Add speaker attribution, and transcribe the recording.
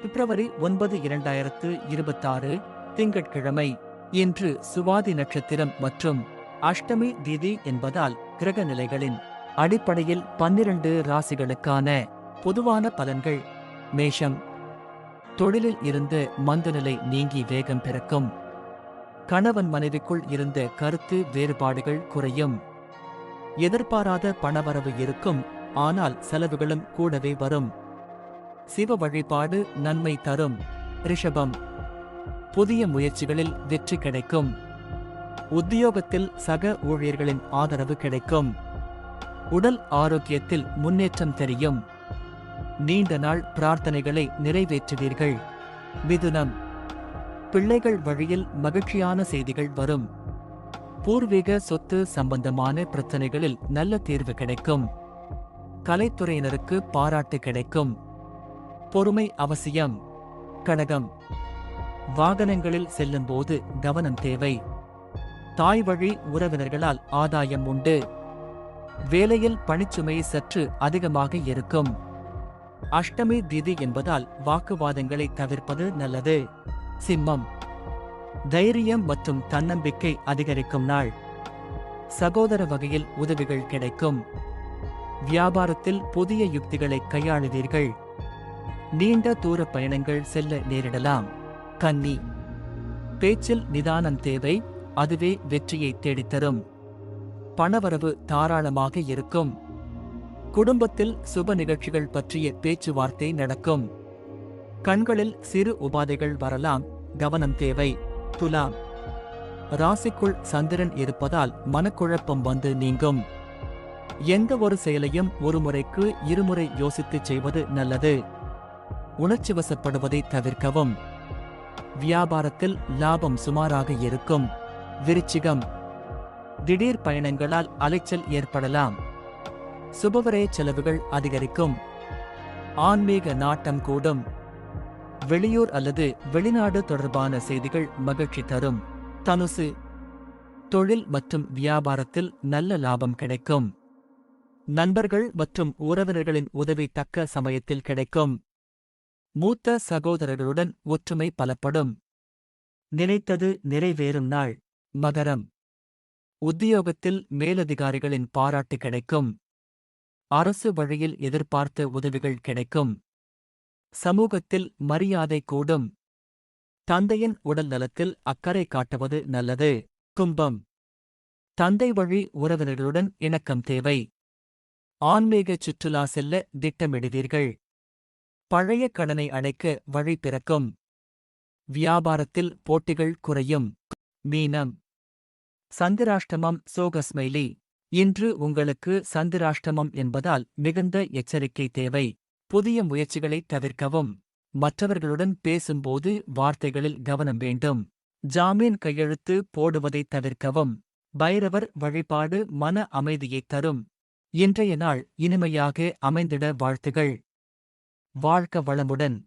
Speaker 1: பிப்ரவரி 9 2026 திங்கட்கிழமை. இன்று சுவாதி நட்சத்திரம் மற்றும் அஷ்டமி திதி என்பதால் கிரக நிலைகளின் அடிப்படையில் 12 ராசிகளுக்கான பொதுவான பலன்கள். மேஷம். தொழிலில் இருந்து மந்தநிலை நீங்கி வேகம் பிறக்கும். கணவன் மனைவிக்குள் இருந்த கருத்து வேறுபாடுகள் குறையும். எதிர்பாராத பணவரவு இருக்கும், ஆனால் செலவுகளும் கூடவே வரும். சிவ வழிபாடு நன்மை தரும். ரிஷபம். புதிய முயற்சிகளில் வெற்றி கிடைக்கும். உத்தியோகத்தில் சக ஊழியர்களின் ஆதரவு கிடைக்கும். உடல் ஆரோக்கியத்தில் முன்னேற்றம் தெரியும். நீண்ட நாள் பிரார்த்தனைகளை நிறைவேற்றுவீர்கள். மிதுனம். பிள்ளைகள் வழியில் மகிழ்ச்சியான செய்திகள் வரும். பூர்வீக சொத்து சம்பந்தமான பிரச்சனைகளில் நல்ல தீர்வு கிடைக்கும். கலைத்துறையினருக்கு பாராட்டு கிடைக்கும். பொறுமை அவசியம். கடகம். வாகனங்களில் செல்லும்போது கவனம் தேவை. தாய் வழி உறவினர்களால் ஆதாயம் உண்டு. வேலையில் பணிச்சுமை சற்று அதிகமாக இருக்கும். அஷ்டமி திதி என்பதால் வாக்குவாதங்களை தவிர்ப்பது நல்லது. சிம்மம். தைரியம் மற்றும் தன்னம்பிக்கை அதிகரிக்கும் நாள். சகோதர வகையில் உதவிகள் கிடைக்கும். வியாபாரத்தில் புதிய யுக்திகளை கையாளுவீர்கள். நீண்ட தூர பயணங்கள் செல்ல நேரிடலாம். கன்னி. பேச்சில் நிதானம் தேவை, அதுவே வெற்றியை தேடித்தரும். பணவரவு தாராளமாக இருக்கும். குடும்பத்தில் சுப நிகழ்ச்சிகள் பற்றிய பேச்சுவார்த்தை நடக்கும். கண்களில் சிறு உபாதைகள் வரலாம், கவனம் தேவை. துலாம். ராசிக்குள் சந்திரன் இருப்பதால் மனக்குழப்பம் வந்து நீங்கும். எந்த ஒரு செயலையும் ஒரு முறைக்கு இருமுறை யோசித்துச் செய்வது நல்லது. உணர்ச்சிவசப்படுவதை தவிர்க்கவும். வியாபாரத்தில் லாபம் சுமாராக இருக்கும். விருச்சிகம். திடீர் பயணங்களால் அலைச்சல் ஏற்படலாம். சுபவரய செலவுகள் அதிகரிக்கும். ஆன்மீக நாட்டம் கூடும். வெளியூர் அல்லது வெளிநாடு தொடர்பான செய்திகள் மகிழ்ச்சி தரும். தனுசு. தொழில் மற்றும் வியாபாரத்தில் நல்ல லாபம் கிடைக்கும். நண்பர்கள் மற்றும் உறவினர்களின் உதவி தக்க சமயத்தில் கிடைக்கும். மூத்த சகோதரர்களுடன் ஒற்றுமை பலப்படும். நினைத்தது நிறைவேறும் நாள். மகரம். உத்தியோகத்தில் மேலதிகாரிகளின் பாராட்டு கிடைக்கும். அரசு வழியில் எதிர்பார்த்த உதவிகள் கிடைக்கும். சமூகத்தில் மரியாதை கூடும். தந்தையின் உடல் நலத்தில் அக்கறை காட்டுவது நல்லது. கும்பம். தந்தை வழி உறவினர்களுடன் இணக்கம் தேவை. ஆன்மீக சுற்றுலா செல்ல திட்டமிடுவீர்கள். பழைய கடனை அடைக்க வழி பிறக்கும். வியாபாரத்தில் போட்டிகள் குறையும். மீனம். சந்திராஷ்டமம் சோகஸ்மைலி. இன்று உங்களுக்கு சந்திராஷ்டமம் என்பதால் மிகுந்த எச்சரிக்கை தேவை. புதிய முயற்சிகளை தவிர்க்கவும். மற்றவர்களுடன் பேசும்போது வார்த்தைகளில் கவனம் வேண்டும். ஜாமீன் கையெழுத்து போடுவதை தவிர்க்கவும். பைரவர் வழிபாடு மன அமைதியைத் தரும். இன்றைய நாள் இனிமையாக அமைந்திட வாழ்த்துகள். வாழ்க வளமுடன்.